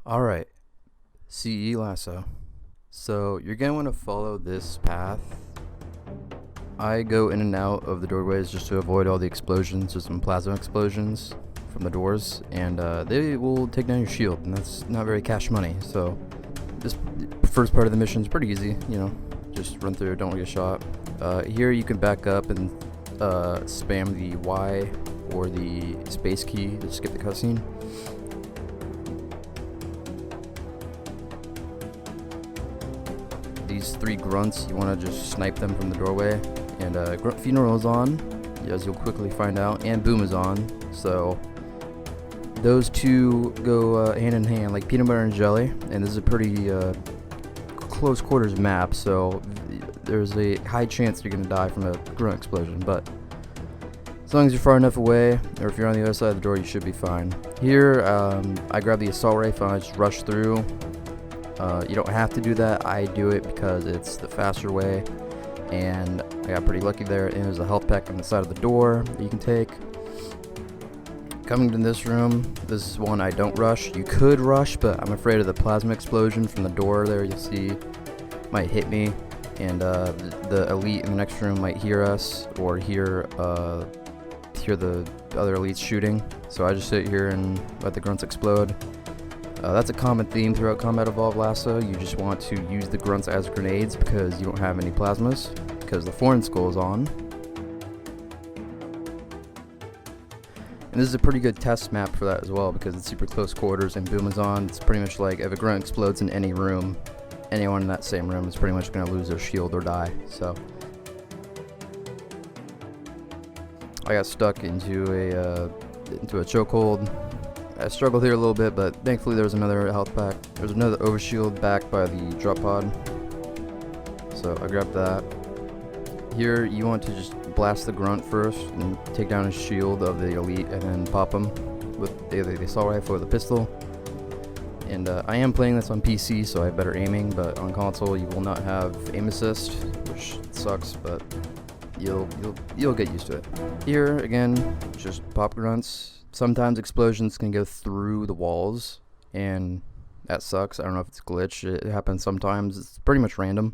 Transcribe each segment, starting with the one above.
Alright, CE LASO. So you're going to want to follow this path. I go in and out of the doorways just to avoid all the explosions. There's some plasma explosions from the doors, and they will take down your shield, and that's not very cash money. So this first part of the mission is pretty easy, just run through, don't get shot. Here you can back up and spam the Y or the space key to skip the cutscene. These three grunts, you want to just snipe them from the doorway, and Grunt Funeral is on, as you'll quickly find out, and Boom is on, so those two go hand in hand like peanut butter and jelly, and this is a pretty close quarters map, so there's a high chance you're going to die from a grunt explosion, but as long as you're far enough away, or if you're on the other side of the door, you should be fine. Here, I grab the assault rifle and I just rush through. You don't have to do that. I do it because it's the faster way, and I got pretty lucky there. And there's a health pack on the side of the door that you can take. Coming to this room, this is one I don't rush. You could rush, but I'm afraid of the plasma explosion from the door there. You'll see might hit me, and the elite in the next room might hear us or hear the other elites shooting. So I just sit here and let the grunts explode. That's a common theme throughout Combat Evolved LASO. You just want to use the grunts as grenades because you don't have any plasmas, because the foreign skull is on. And this is a pretty good test map for that as well, because it's super close quarters and Boom is on. It's pretty much like if a grunt explodes in any room, anyone in that same room is pretty much going to lose their shield or die. So I got stuck into a chokehold. I struggled here a little bit, but thankfully there was another health pack. There's another overshield back by the drop pod, so I grabbed that. Here you want to just blast the grunt first and take down his shield of the elite, and then pop him with either the assault rifle or the pistol. And I am playing this on PC, so I have better aiming, but on console you will not have aim assist, which sucks, but you'll get used to it. Here again, just pop grunts. Sometimes explosions can go through the walls, and that sucks. I don't know if it's a glitch. It happens sometimes. It's pretty much random.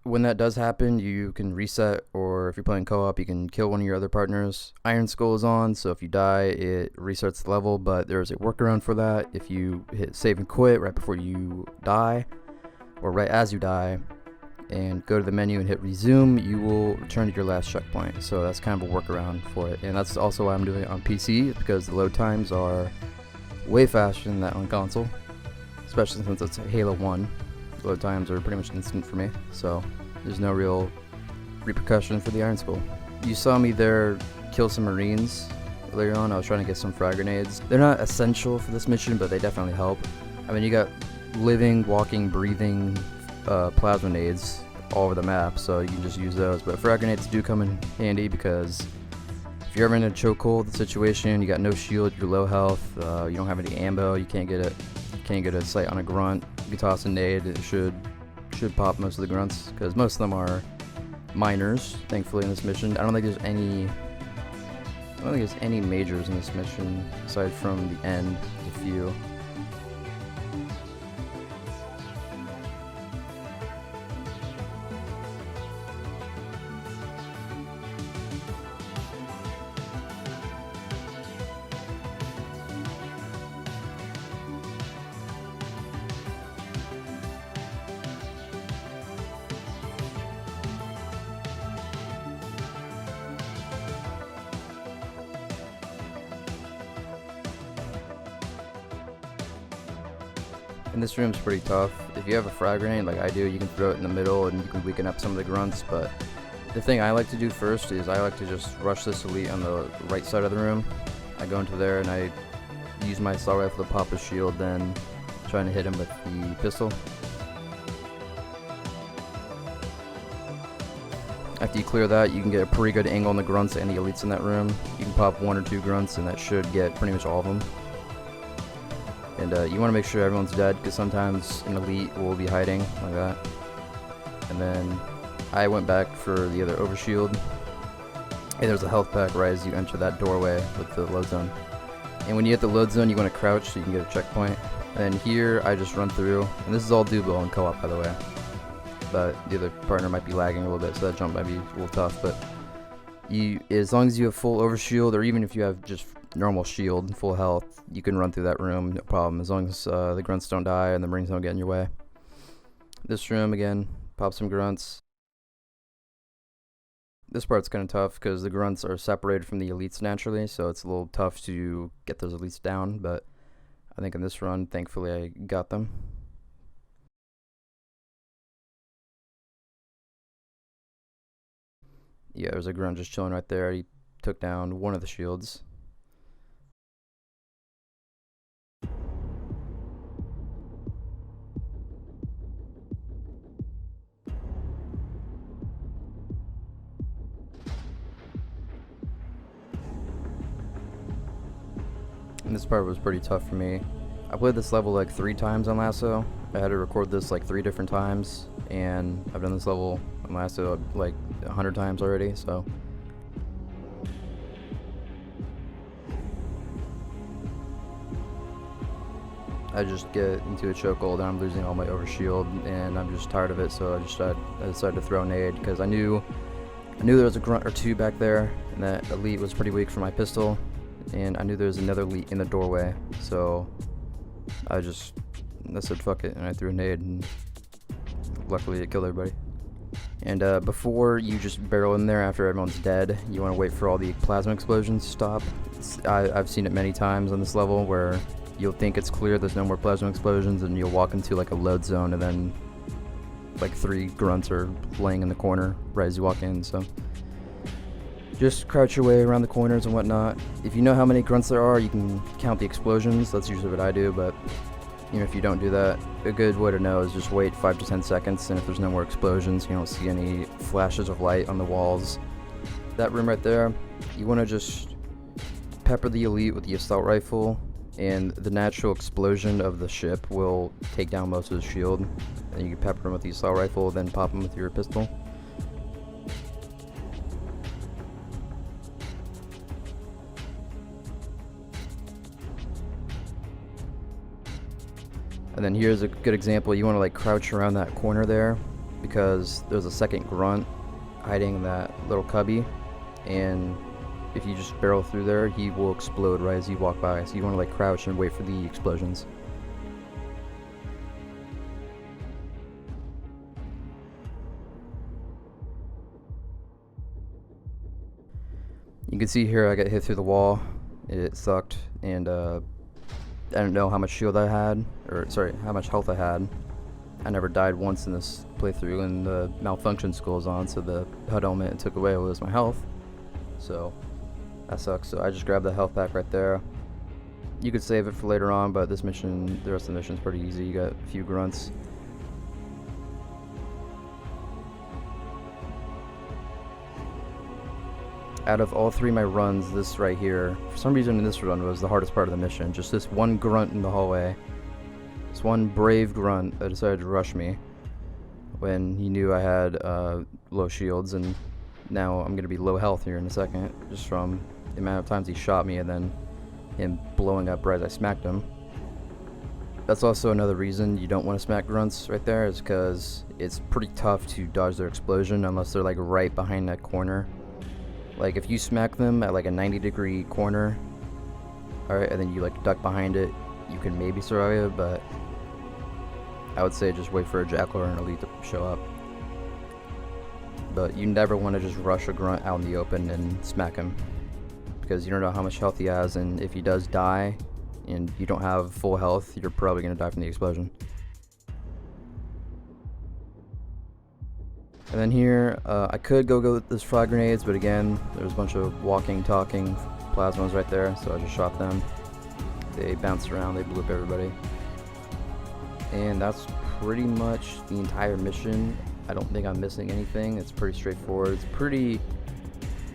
When that does happen, you can reset, or if you're playing co-op, you can kill one of your other partners. Iron Skull is on, so if you die, it resets the level, but there's a workaround for that. If you hit save and quit right before you die, or right as you die, and go to the menu and hit resume, you will return to your last checkpoint. So that's kind of a workaround for it, and that's also why I'm doing it on PC, because the load times are way faster than that on console, especially since it's Halo 1. The load times are pretty much instant for me, so there's no real repercussion for the Iron Skull. You saw me there kill some Marines earlier on. I was trying to get some frag grenades. They're not essential for this mission, but they definitely help. I mean, you got living, walking, breathing plasma nades all over the map, so you can just use those. But frag grenades do come in handy, because if you're ever in a chokehold situation, you got no shield, you're low health, you don't have any ammo, you can't get a sight on a grunt, you can toss a nade. It should pop most of the grunts, because most of them are minors, thankfully, in this mission. I don't think there's any majors in this mission aside from the end. There's a few. And this room's pretty tough. If you have a frag grenade like I do, you can throw it in the middle and you can weaken up some of the grunts, but the thing I like to do first is I like to just rush this elite on the right side of the room. I go into there and I use my assault rifle to pop his shield, then trying to hit him with the pistol. After you clear that, you can get a pretty good angle on the grunts and the elites in that room. You can pop one or two grunts and that should get pretty much all of them. And you want to make sure everyone's dead, because sometimes an elite will be hiding like that. And then I went back for the other overshield, and there's a health pack right as you enter that doorway with the load zone. And when you hit the load zone, you want to crouch so you can get a checkpoint. And here I just run through, and this is all doable in co-op, by the way. But the other partner might be lagging a little bit, so that jump might be a little tough. But as long as you have full overshield, or even if you have just normal shield, full health, you can run through that room, no problem. As long as the grunts don't die and the marines don't get in your way. This room again, pop some grunts. This part's kind of tough because the grunts are separated from the elites naturally, so it's a little tough to get those elites down, but I think in this run, thankfully, I got them. Yeah, there's a grunt just chilling right there. He took down one of the shields. And this part was pretty tough for me. I played this level like 3 times on Lasso. I had to record this like 3 different times, and I've done this level on Lasso like 100 times already, so. I just get into a chokehold and I'm losing all my overshield, and I'm just tired of it, so I decided to throw a nade because I knew there was a grunt or 2 back there, and that elite was pretty weak for my pistol, and I knew there was another elite in the doorway, so I said fuck it, and I threw a nade, and luckily it killed everybody. And before you just barrel in there after everyone's dead, you want to wait for all the plasma explosions to stop. I've seen it many times on this level where you'll think it's clear, there's no more plasma explosions, and you'll walk into like a load zone, and then like 3 grunts are laying in the corner right as you walk in. So just crouch your way around the corners and whatnot. If you know how many grunts there are, you can count the explosions. That's usually what I do, but if you don't do that, a good way to know is just wait 5 to 10 seconds, and if there's no more explosions, you don't see any flashes of light on the walls. That room right there, you want to just pepper the elite with the assault rifle, and the natural explosion of the ship will take down most of the shield. And you can pepper them with the assault rifle, then pop them with your pistol. And then here's a good example. You want to like crouch around that corner there, because there's a second grunt hiding in that little cubby, and if you just barrel through there, he will explode right as you walk by. So you want to like crouch and wait for the explosions. You can see here I got hit through the wall. It sucked, and I didn't know how much shield I had, or sorry, how much health I had. I never died once in this playthrough, and the malfunction school is on, so the HUD element it took away was my health. So that sucks. So I just grabbed the health pack right there. You could save it for later on, but this mission, the rest of the mission is pretty easy. You got a few grunts. Out of all 3 of my runs, this right here, for some reason in this run, was the hardest part of the mission. Just this one grunt in the hallway. This one brave grunt that decided to rush me when he knew I had low shields, and now I'm going to be low health here in a second, just from the amount of times he shot me and then him blowing up right as I smacked him. That's also another reason you don't want to smack grunts right there, is because it's pretty tough to dodge their explosion unless they're like right behind that corner. Like if you smack them at like a 90-degree corner, alright, and then you like duck behind it, you can maybe survive it, but I would say just wait for a jackal or an elite to show up. But you never want to just rush a grunt out in the open and smack him, because you don't know how much health he has, and if he does die and you don't have full health, you're probably going to die from the explosion. And then here, I could go with those frag grenades, but again, there was a bunch of walking, talking plasmas right there, so I just shot them. They bounced around, they blew up everybody. And that's pretty much the entire mission. I don't think I'm missing anything. It's pretty straightforward. It's pretty...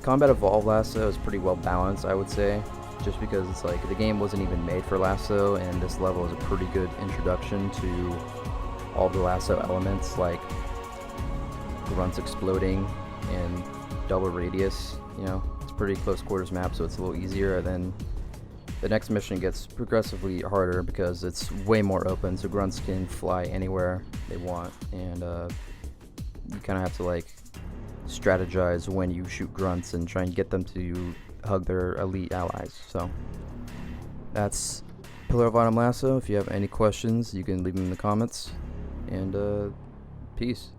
Combat Evolved Lasso is pretty well balanced, I would say, just because it's like the game wasn't even made for Lasso, and this level is a pretty good introduction to all the Lasso elements, like grunts exploding and double radius. You know, it's a pretty close quarters map, so it's a little easier. And then The next mission gets progressively harder because it's way more open, so grunts can fly anywhere they want, and you kind of have to like strategize when you shoot grunts and try and get them to hug their elite allies. So that's Pillar of Autumn Lasso. If you have any questions, you can leave them in the comments, and peace.